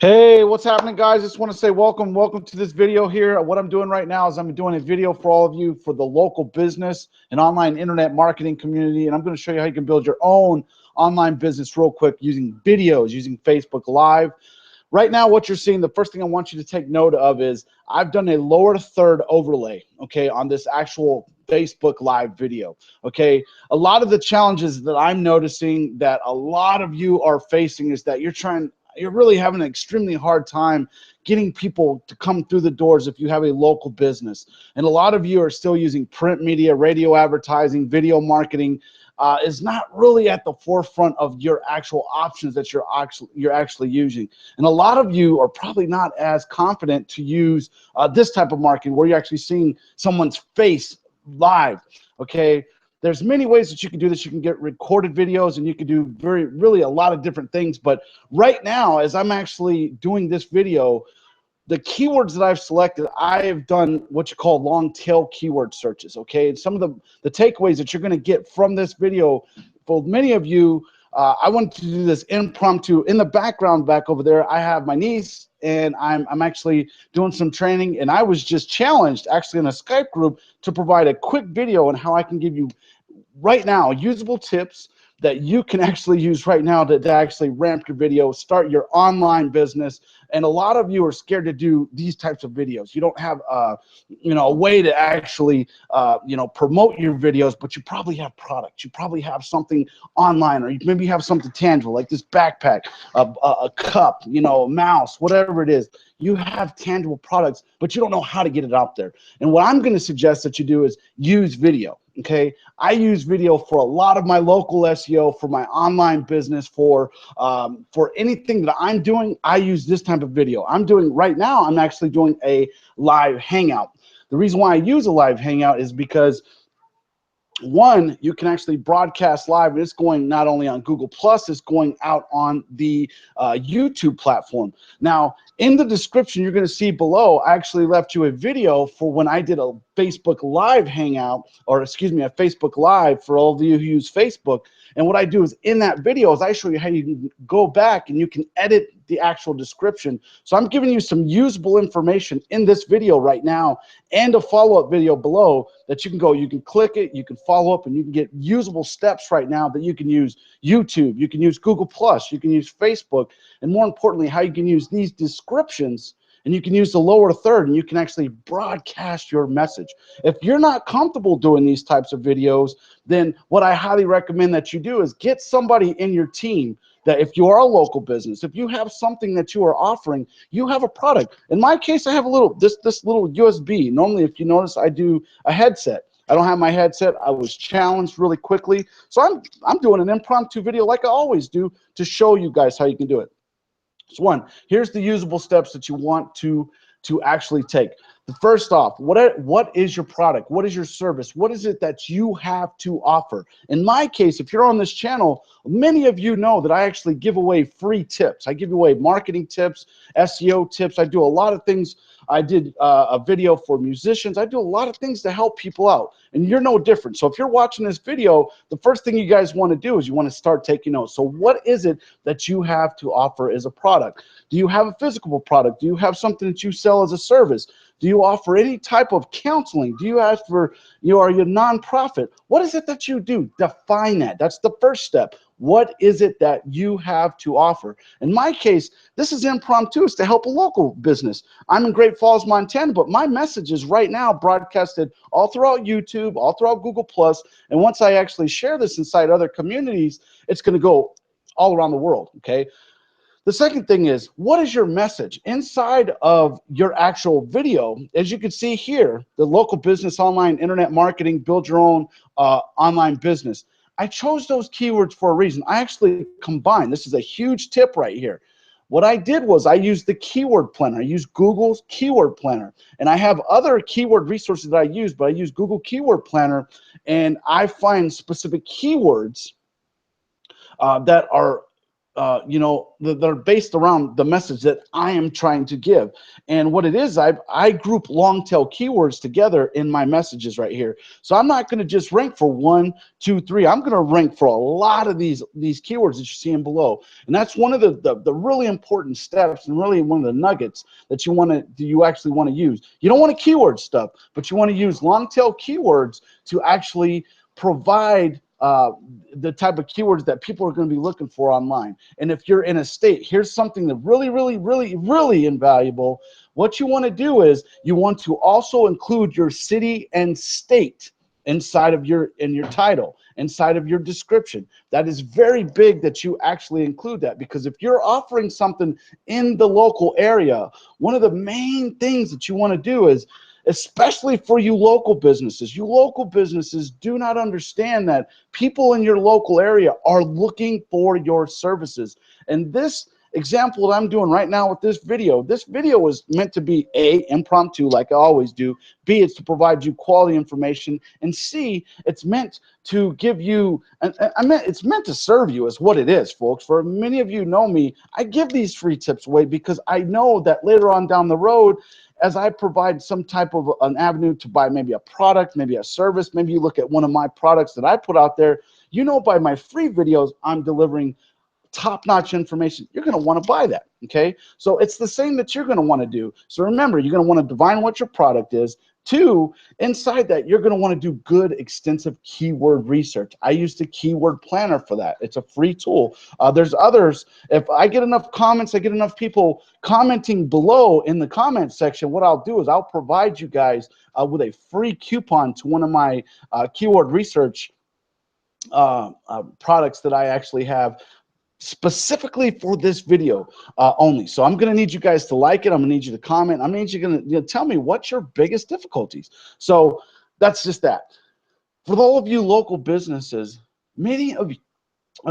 Hey, what's happening, guys? Just want to say welcome to this video here. What I'm doing right now is I'm doing a video for all of you for the local business and online internet marketing community, and I'm going to show you how you can build your own online business real quick using videos, using Facebook Live. Right now, what you're seeing, the first thing I want you to take note of is I've done a lower third overlay, okay, on this actual Facebook Live video, okay? A lot of the challenges that I'm noticing that a lot of you are facing is that you're really having an extremely hard time getting people to come through the doors if you have a local business. And a lot of you are still using print media, radio advertising, video marketing, is not really at the forefront of your actual options that you're actually using. And a lot of you are probably not as confident to use this type of marketing where you're actually seeing someone's face live, okay? There's many ways that you can do this. You can get recorded videos and you can do really a lot of different things. But right now, as I'm actually doing this video, the keywords that I've selected, I've done what you call long tail keyword searches, okay? And some of the takeaways that you're gonna get from this video, for many of you, I wanted to do this impromptu. In the background back over there, I have my niece, and I'm actually doing some training, and I was just challenged actually in a Skype group to provide a quick video on how I can give you right now usable tips that you can actually use right now to actually ramp your video, start your online business. And a lot of you are scared to do these types of videos. You don't have a way to actually promote your videos, but you probably have products. You probably have something online, or you maybe have something tangible like this backpack, a cup, a mouse, whatever it is. You have tangible products, but you don't know how to get it out there. And what I'm going to suggest that you do is use video. Okay, I use video for a lot of my local SEO, for my online business, for anything that I'm doing. I use this type of video. I'm doing right now, I'm actually doing a live hangout. The reason why I use a live hangout is because, one, you can actually broadcast live, and it's going not only on Google+, it's going out on the YouTube platform. Now, in the description, you're going to see below, I actually left you a video for when I did a Facebook Live hangout, or excuse me, a Facebook Live for all of you who use Facebook. And what I do is in that video is I show you how you can go back and you can edit the actual description. So I'm giving you some usable information in this video right now and a follow-up video below that you can click it, you can follow up, and you can get usable steps right now that you can use YouTube, you can use Google+, you can use Facebook, and more importantly, how you can use these descriptions, and you can use the lower third, and you can actually broadcast your message. If you're not comfortable doing these types of videos, then what I highly recommend that you do is get somebody in your team that, if you are a local business, if you have something that you are offering, you have a product. In my case, I have this little USB. Normally, if you notice, I do a headset. I don't have my headset. I was challenged really quickly. So I'm doing an impromptu video like I always do to show you guys how you can do it. So one, here's the usable steps that you want to actually take. First off, what is your product? What is your service? What is it that you have to offer? In my case, if you're on this channel, many of you know that I actually give away free tips. I give away marketing tips, SEO tips. I do a lot of things. I did a video for musicians. I do a lot of things to help people out, and you're no different. So if you're watching this video, the first thing you guys want to do is you want to start taking notes. So what is it that you have to offer as a product? Do you have a physical product? Do you have something that you sell as a service? Do you offer any type of counseling? Do you ask for, are you a nonprofit? What is it that you do? Define that. That's the first step. What is it that you have to offer? In my case, this is impromptu. It's to help a local business. I'm in Great Falls, Montana, but my message is right now broadcasted all throughout YouTube, all throughout Google+. And once I actually share this inside other communities, it's going to go all around the world, okay? The second thing is, what is your message? Inside of your actual video, as you can see here, the local business, online, internet marketing, build your own online business. I chose those keywords for a reason. I actually combined. This is a huge tip right here. What I did was I used the keyword planner. I used Google's keyword planner. And I have other keyword resources that I use, but I use Google Keyword Planner, and I find specific keywords that are you know, that are based around the message that I am trying to give. And what it is, I group long tail keywords together in my messages right here. So I'm not going to just rank for 1, 2, 3. I'm going to rank for a lot of these keywords that you're seeing below. And that's one of the really important steps, and really one of the nuggets that you actually want to use. You don't want to keyword stuff, but you want to use long tail keywords to actually provide the type of keywords that people are going to be looking for online. And if you're in a state, here's something that really invaluable. What you want to do is you want to also include your city and state inside of your title, inside of your description. That is very big that you actually include that, because if you're offering something in the local area, one of the main things that you want to do is, especially for you local businesses do not understand that people in your local area are looking for your services. And this example that I'm doing right now with this video is meant to be A, impromptu like I always do, B, it's to provide you quality information, and C, it's meant to give you, it's meant to serve you, is what it is, folks. For many of you know me, I give these free tips away because I know that later on down the road, as I provide some type of an avenue to buy maybe a product, maybe a service, maybe you look at one of my products that I put out there, you know, by my free videos, I'm delivering top-notch information. You're going to want to buy that, okay? So it's the same that you're going to want to do. So remember, you're going to want to define what your product is. 2, inside that, you're going to want to do good, extensive keyword research. I use the Keyword Planner for that. It's a free tool. There's others. If I get enough comments, I get enough people commenting below in the comment section, what I'll do is I'll provide you guys with a free coupon to one of my keyword research products that I actually have specifically for this video only. So I'm going to need you guys to like it. I'm going to need you to comment. I'm going to need you to tell me what's your biggest difficulties. So that's just that. For all of you local businesses, many of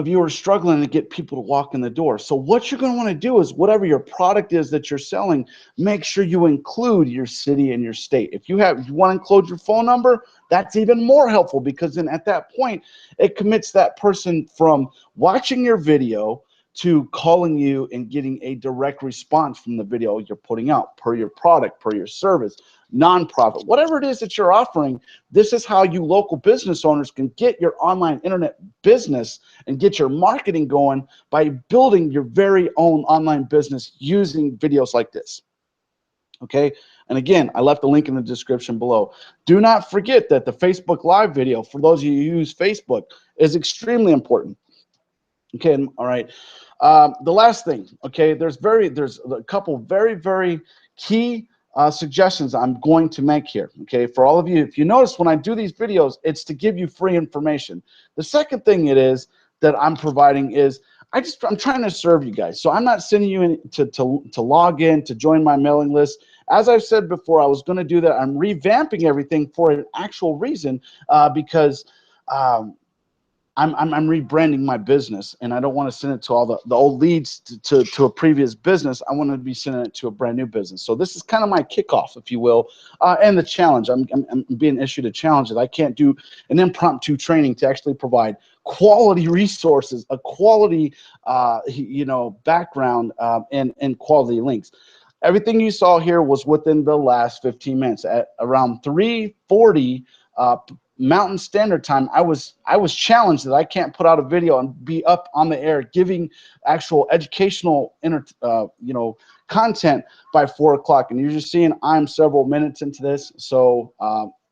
you are struggling to get people to walk in the door. So what you're going to want to do is, whatever your product is that you're selling, make sure you include your city and your state. If you want to include your phone number, that's even more helpful, because then at that point, it commits that person from watching your video to calling you and getting a direct response from the video you're putting out, per your product, per your service, nonprofit, whatever it is that you're offering. This is how you local business owners can get your online internet business and get your marketing going, by building your very own online business using videos like this. Okay, and again, I left the link in the description below. Do not forget that the Facebook Live video, for those of you who use Facebook, is extremely important. Okay, all right. The last thing, okay, there's a couple very key suggestions I'm going to make here. Okay, for all of you, if you notice when I do these videos, it's to give you free information. The second thing it is that I'm providing is, I'm trying to serve you guys. So I'm not sending you in to log in to join my mailing list. As I've said before, I was going to do that. I'm revamping everything for an actual reason, because I'm rebranding my business, and I don't want to send it to all the old leads to a previous business. I want to be sending it to a brand new business. So this is kind of my kickoff, if you will, and the challenge. I'm being issued a challenge that I can't do an impromptu training to actually provide quality resources, a quality background, and quality links. Everything you saw here was within the last 15 minutes. At around 3:40 Mountain Standard Time, I was challenged that I can't put out a video and be up on the air giving actual educational content by 4 o'clock. And you're just seeing I'm several minutes into this. So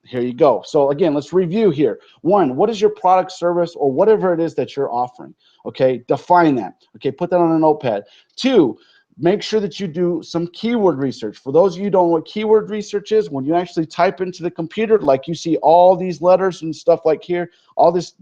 here you go. So again, let's review here. 1, what is your product, service, or whatever it is that you're offering? Okay, define that. Okay, put that on a notepad. 2, make sure that you do some keyword research. For those of you who don't know what keyword research is, when you actually type into the computer, like you see all these letters and stuff like here, all this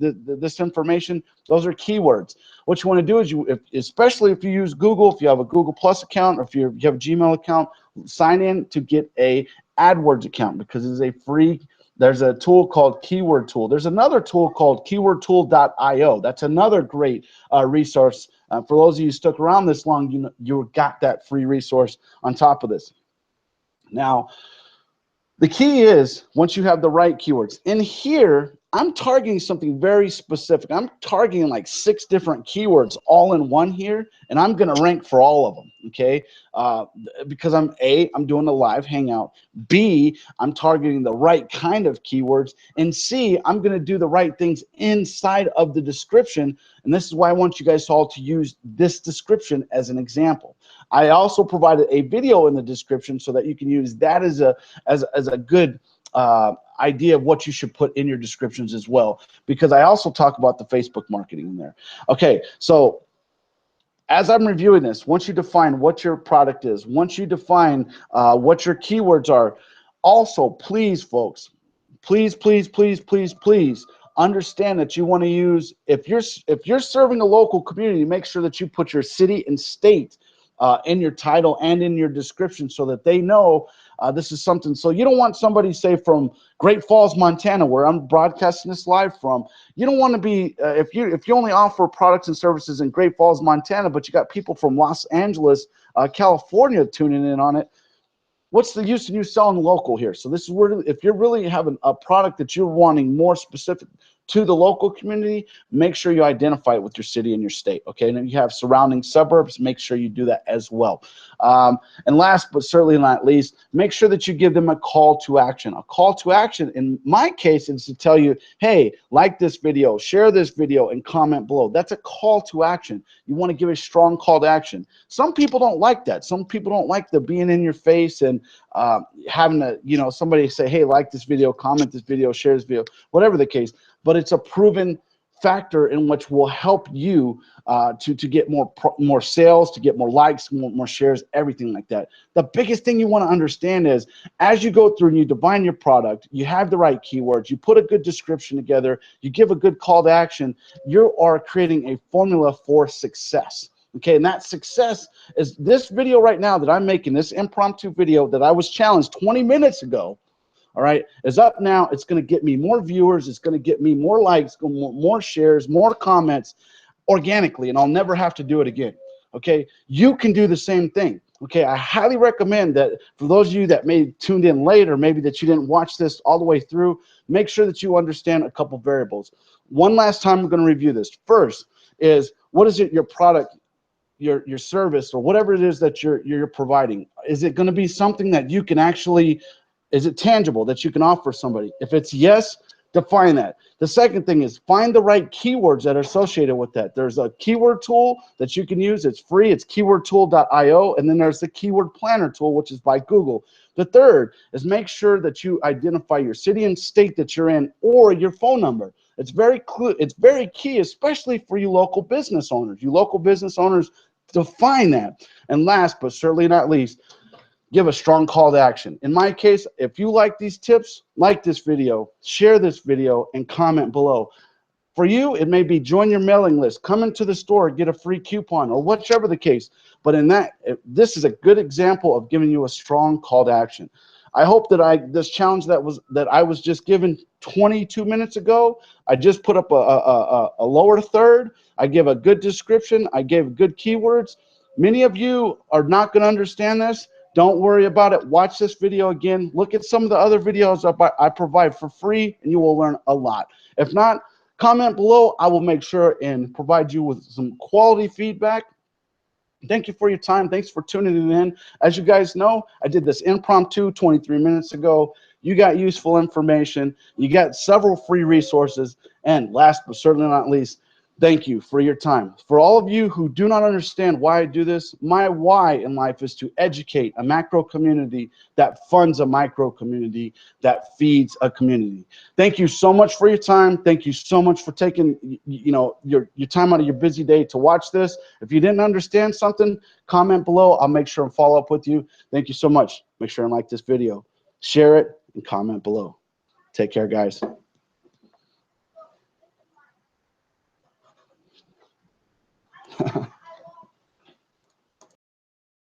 information, those are keywords. What you want to do is, especially if you use Google, if you have a Google Plus account, or if you have a Gmail account, sign in to get a AdWords account, because it's a free. There's a tool called Keyword Tool. There's another tool called keywordtool.io. That's another great resource. For those of you who stuck around this long, you got that free resource on top of this. Now, the key is, once you have the right keywords, in here, I'm targeting something very specific. I'm targeting like 6 different keywords all in one here, and I'm going to rank for all of them, okay? Because I'm doing a live hangout. B, I'm targeting the right kind of keywords. And C, I'm going to do the right things inside of the description. And this is why I want you guys all to use this description as an example. I also provided a video in the description so that you can use that as a good idea of what you should put in your descriptions as well, because I also talk about the Facebook marketing in there. Okay, so as I'm reviewing this, once you define what your product is, once you define what your keywords are, also please, folks, please, please, please, please, please understand that you want to use, if you're serving a local community, make sure that you put your city and state in your title and in your description so that they know this is something. So you don't want somebody, say, from Great Falls, Montana, where I'm broadcasting this live from. You don't want to be, if you only offer products and services in Great Falls, Montana, but you got people from Los Angeles, California tuning in on it, what's the use of you selling local here? So this is where, if you're really having a product that you're wanting more specific to the local community, make sure you identify it with your city and your state, okay? And if you have surrounding suburbs, make sure you do that as well. And last but certainly not least, make sure that you give them a call to action. A call to action, in my case, is to tell you, hey, like this video, share this video, and comment below. That's a call to action. You want to give a strong call to action. Some people don't like that. Some people don't like the being in your face and having to, somebody say, hey, like this video, comment this video, share this video, whatever the case. But it's a proven factor in which will help you to get more sales, to get more likes, more shares, everything like that. The biggest thing you want to understand is, as you go through and you define your product, you have the right keywords, you put a good description together, you give a good call to action, you are creating a formula for success. Okay, and that success is this video right now that I'm making, this impromptu video that I was challenged 20 minutes ago. All right, is up now. It's going to get me more viewers. It's going to get me more likes, more shares, more comments organically, and I'll never have to do it again. Okay, you can do the same thing. Okay, I highly recommend that for those of you that may tuned in later, maybe that you didn't watch this all the way through, make sure that you understand a couple variables. One last time, I'm going to review this. First is, what is it, your product, your service, or whatever it is that you're providing? Is it going to be something that you can actually, is it tangible that you can offer somebody? If it's yes, define that. The second thing is, find the right keywords that are associated with that. There's a keyword tool that you can use. It's free. It's keywordtool.io. And then there's the keyword planner tool, which is by Google. The third is, make sure that you identify your city and state that you're in, or your phone number. It's very key, especially for you local business owners. You local business owners, define that. And last but certainly not least, give a strong call to action. In my case, if you like these tips, like this video, share this video, and comment below. For you, it may be join your mailing list, come into the store, get a free coupon, or whichever the case. But in that, this is a good example of giving you a strong call to action. I hope that this challenge that I was just given 22 minutes ago, I just put up a lower third. I give a good description. I gave good keywords. Many of you are not going to understand this. Don't worry about it. Watch this video again. Look at some of the other videos I provide for free, and you will learn a lot. If not, comment below. I will make sure and provide you with some quality feedback. Thank you for your time. Thanks for tuning in. As you guys know, I did this impromptu 23 minutes ago. You got useful information. You got several free resources. And last but certainly not least, thank you for your time. For all of you who do not understand why I do this, my why in life is to educate a macro community that funds a micro community that feeds a community. Thank you so much for your time. Thank you so much for taking your time out of your busy day to watch this. If you didn't understand something, comment below. I'll make sure and follow up with you. Thank you so much. Make sure and like this video, share it, and comment below. Take care, guys.